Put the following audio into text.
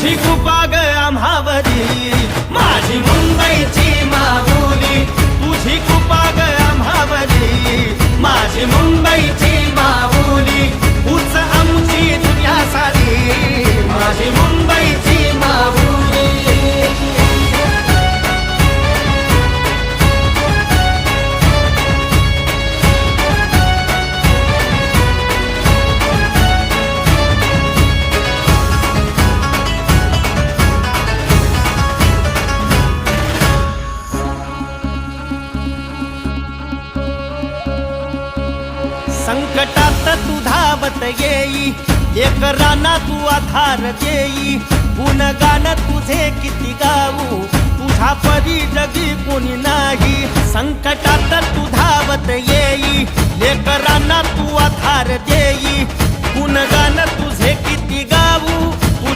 तुझी कृपा ग आम्हावरी माझी मुंबईची माऊली तुझी कृपा ग आम्हावरी माझी मुंबईची माऊली उच आमची दुनिया सारी माझी मुंबईची माऊली संकटात तू धावत येई एक राना तू आधार देई गुणगान तुझे किती गाऊ तुझा परी जगी कोणी नाही संकटात तू धावत येई एक राना तू आधार देई गुणगान तुझे किती गाऊ